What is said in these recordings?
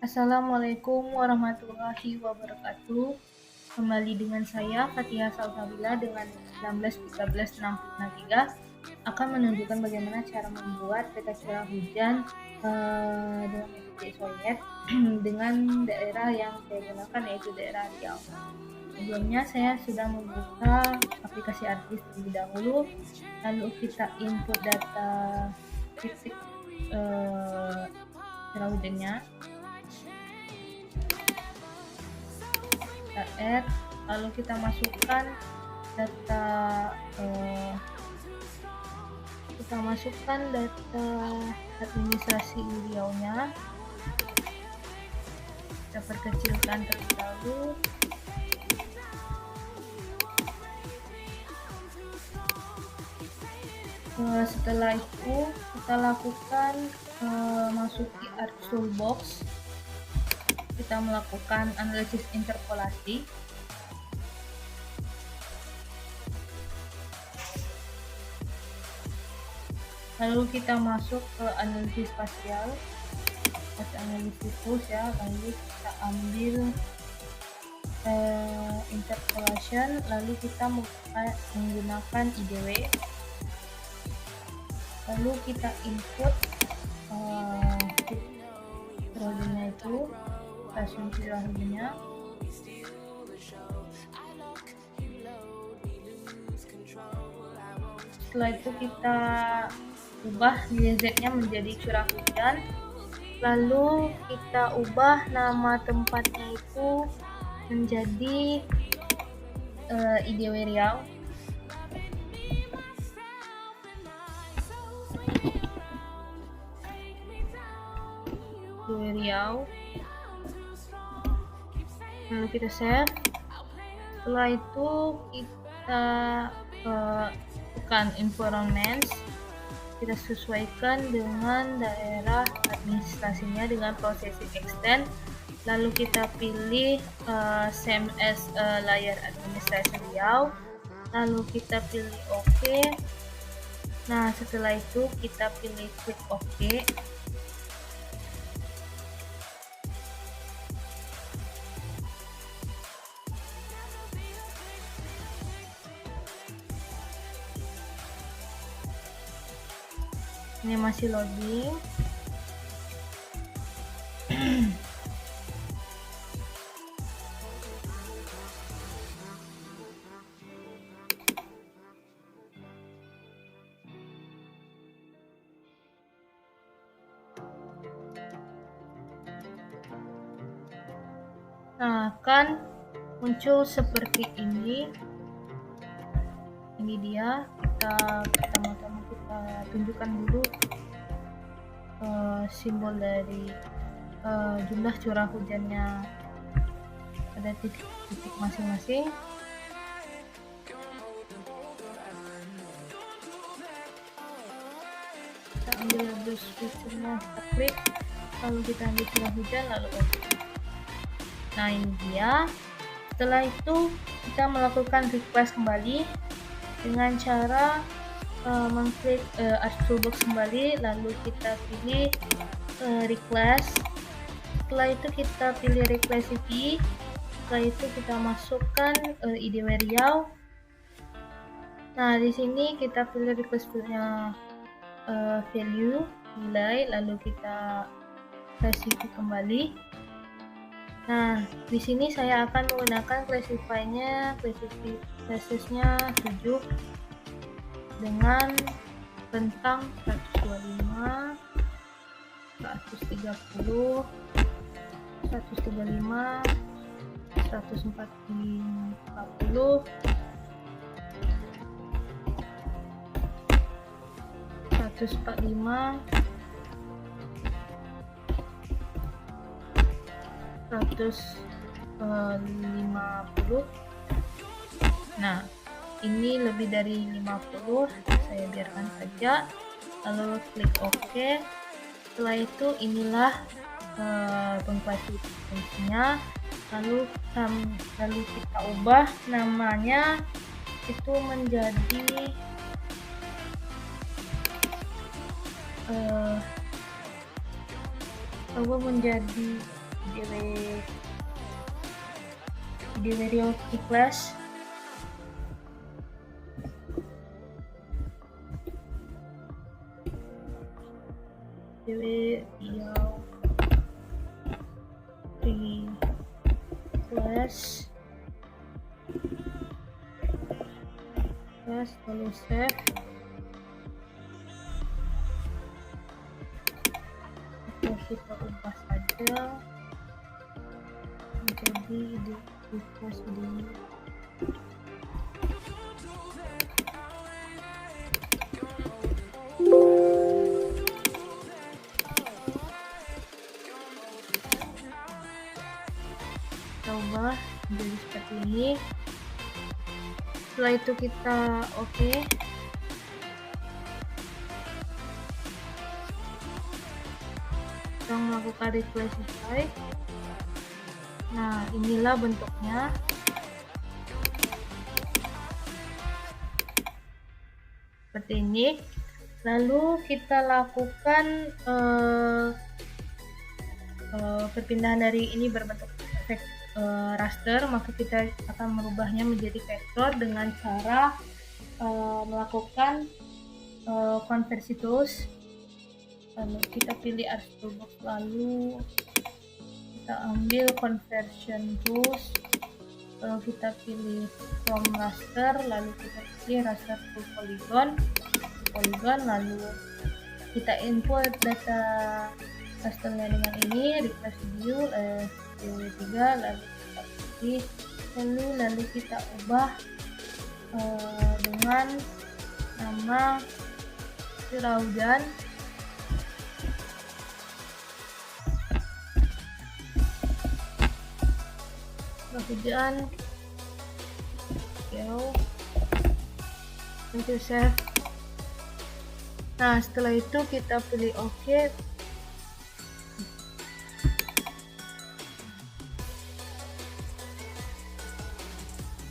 Assalamualaikum warahmatullahi wabarakatuh. Kembali dengan saya Fathia Salsabila dengan 191363 akan menunjukkan bagaimana cara membuat peta curah hujan dengan metode SOIET dengan daerah yang saya gunakan yaitu daerah Riau. Sebelumnya saya sudah membuka aplikasi Artis terlebih dahulu, lalu kita input data titik curah hujannya. Kita add, lalu kita masukkan data administrasi Riau-nya. Kita perkecilkan terlebih dahulu. Setelah itu kita lakukan masuki Arts Toolbox. Kita melakukan analisis interpolasi. Lalu kita masuk ke analisis spasial, analisis tools ya. Lalu kita ambil interpolation, lalu kita menggunakan IDW. Lalu kita input curahnya itu, stasiun curahnya. Setelah itu kita ubah DZ-nya menjadi curah hujan. Lalu kita ubah nama tempatnya itu menjadi IDW Riau. Riau. Lalu kita save. Setelah itu kita tekan environment, kita sesuaikan dengan daerah administrasinya dengan processing extend. Lalu kita pilih same as layer administration Riau. Lalu kita pilih OK. Nah, setelah itu kita pilih klik OK. Ini masih loading. Nah, akan muncul seperti ini. Ini dia. Pertama-tama kita tunjukkan dulu simbol dari jumlah curah hujannya pada titik-titik masing-masing. Kita ambil brush switchernya, kita klik, lalu kita ambil curah hujan, lalu OK. Nah, ini dia. Setelah itu kita melakukan request kembali dengan cara mengklik Arts Toolbox kembali, lalu kita pilih request. Setelah itu kita pilih request IP. Setelah itu kita masukkan IDW Riau. Nah, di sini kita pilih request punya value, nilai, lalu kita classify kembali. Nah, di sini saya akan menggunakan classify-nya, classesnya 7 dengan rentang 125, 130, 135, 140, 145, 150. Nah, ini lebih dari 50, saya biarkan saja, lalu klik OK. Setelah itu inilah pengklasifikasinya, lalu kita ubah namanya itu menjadi menjadi video request. Video request lalu save. Atau kita ubah saja menjadi di request video. Coba jadi seperti ini. Setelah itu kita oke. Kita melakukan reclassify. Nah, inilah bentuknya. Seperti ini. Lalu kita lakukan perpindahan dari ini berbentuk raster, maka kita akan merubahnya menjadi vektor dengan cara melakukan konversi tools. Lalu kita pilih Art Toolbox, lalu kita ambil conversion tools, lalu kita pilih from raster, lalu kita pilih raster to polygon, lalu kita input data rasternya dengan ini request view PW3, lalu kita pilih lalu kita ubah dengan nama curah hujan. Untuk save. Nah, setelah itu kita pilih OK.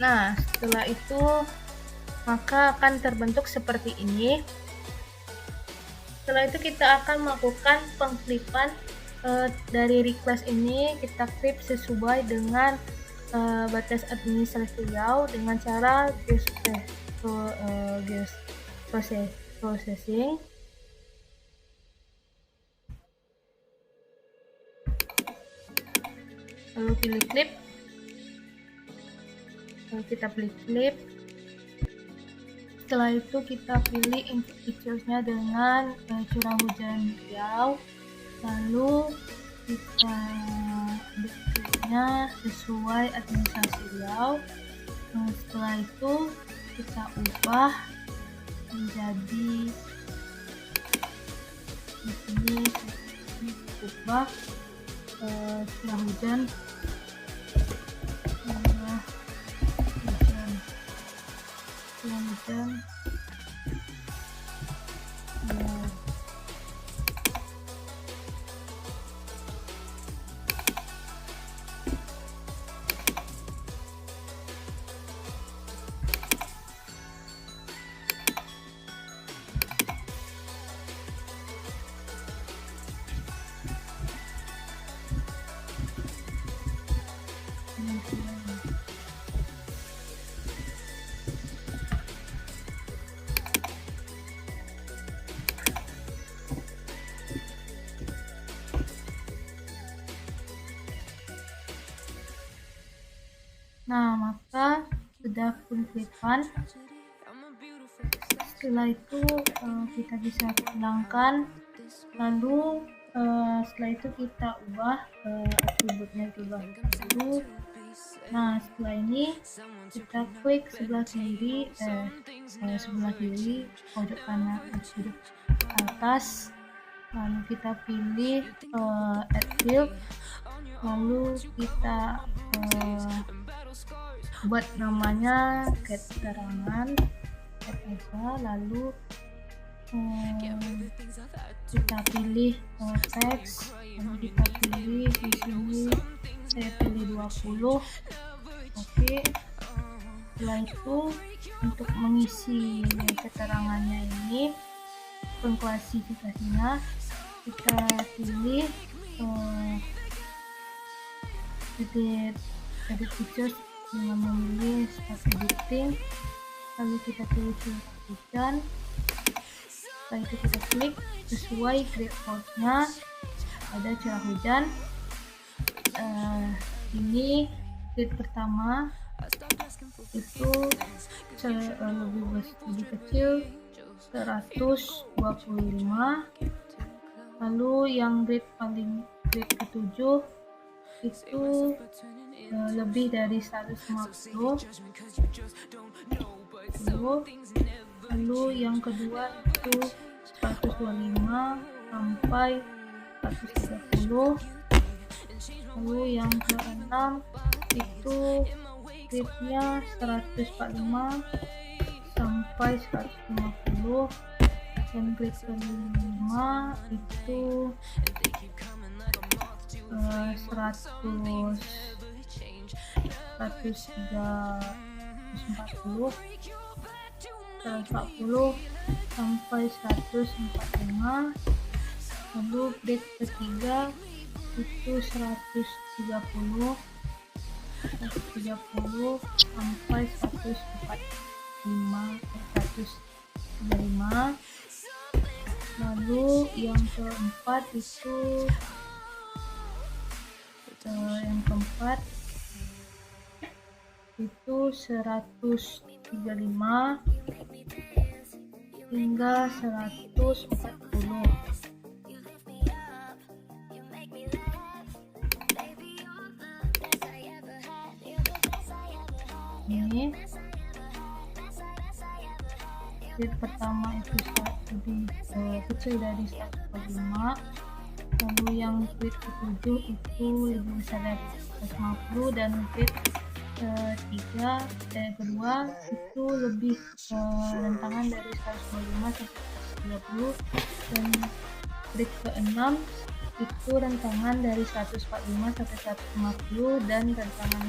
Nah, setelah itu maka akan terbentuk seperti ini. Setelah itu kita akan melakukan pengklipan dari request ini, kita klip sesuai dengan batas administrasi layout dengan cara processing. Lalu pilih clip. Lalu kita pilih clip. Setelah itu kita pilih input pictures-nya dengan curah hujan hijau. Lalu kita bentuknya sesuai administrasi layout. Setelah itu kita ubah menjadi di sini, ubah curah hujan. Nah, maka sudah pengklipan. Setelah itu kita bisa hilangkan. Lalu setelah itu kita ubah atributnya juga dulu. Nah, setelah ini kita klik sebelah kiri pojok kanan sudut atas, lalu kita pilih add field, lalu kita buat namanya keterangan aja, lalu kita pilih teks, lalu kita pilih di sini saya pilih 20. Oke. Setelah itu untuk mengisi keterangannya ini, pengklasifikasinya kita pilih edit pictures dengan memilih start editing, lalu kita pilih curah hujan. Setelah itu kita klik sesuai grid code-nya, ada curah hujan. Ini grid pertama itu lebih kecil 125, lalu yang grid ketujuh itu lebih dari 150, lalu yang kedua itu 125 sampai 130, lalu yang keenam itu gridnya 145 sampai 150, dan grid kelima itu 140 sampai 145, lalu grid ketiga itu 130 sampai 135, lalu yang keempat itu 135 hingga 140. Ini grid pertama itu lebih kecil dari 145, lalu yang grid ketujuh itu lebih besar dari 150, dan grid kedua itu lebih rentangan dari 125 sampai 130, dan grid keenam itu rentangan dari 145 sampai 150, dan rentangan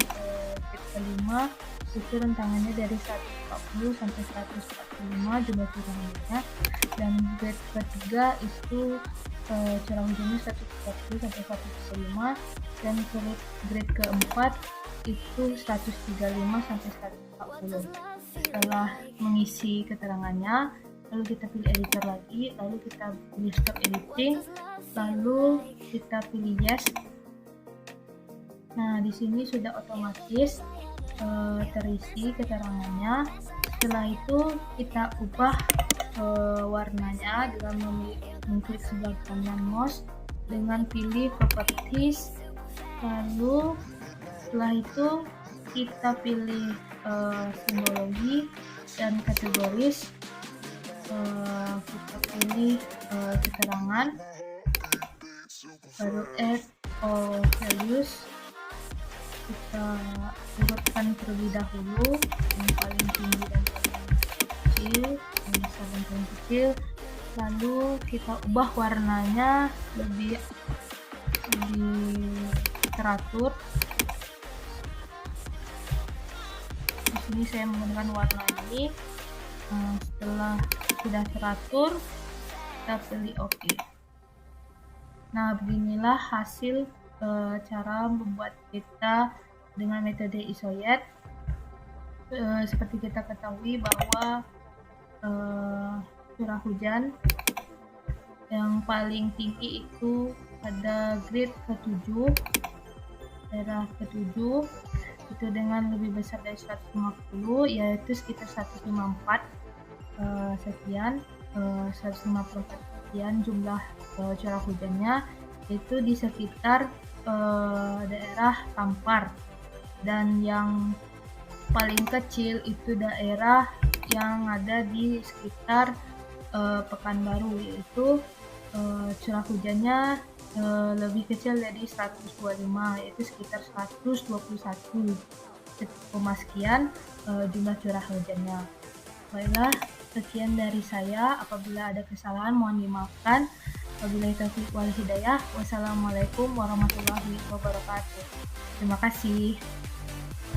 grid kelima itu rentangannya dari 140 sampai 145 jumlah curah hujannya, dan grid ketiga itu curah hujannya 130 sampai 145, dan grid keempat itu 135 sampai 140. Setelah mengisi keterangannya, lalu kita pilih editor lagi, lalu kita pilih stop editing, lalu kita pilih yes. Nah, di sini sudah otomatis terisi keterangannya. Setelah itu kita ubah warnanya dengan mengklik sebelah kanan mouse dengan pilih properties, lalu setelah itu kita pilih simbologi dan kategoris, kita pilih keterangan, baru add all values, kita urutkan terlebih dahulu yang paling tinggi dan paling kecil, yang besar dan paling kecil, lalu kita ubah warnanya lebih teratur. Di sini saya menggunakan warna ini. Setelah sudah teratur, kita pilih OK. Nah, beginilah hasil cara membuat peta dengan metode isoyet. Seperti kita ketahui bahwa curah hujan yang paling tinggi itu pada grid ke-7, daerah ke-7 itu dengan lebih besar dari 150, yaitu sekitar 154 sekian, 154 sekian jumlah curah hujannya, itu di sekitar daerah Kampar, dan yang paling kecil itu daerah yang ada di sekitar Pekanbaru, yaitu curah hujannya lebih kecil dari 125, yaitu sekitar 121 sekian jumlah curah hujannya. Baiklah, sekian dari saya. Apabila ada kesalahan mohon dimaafkan. Wabillahi taufiq wal hidayah. Wassalamualaikum warahmatullahi wabarakatuh. Terima kasih.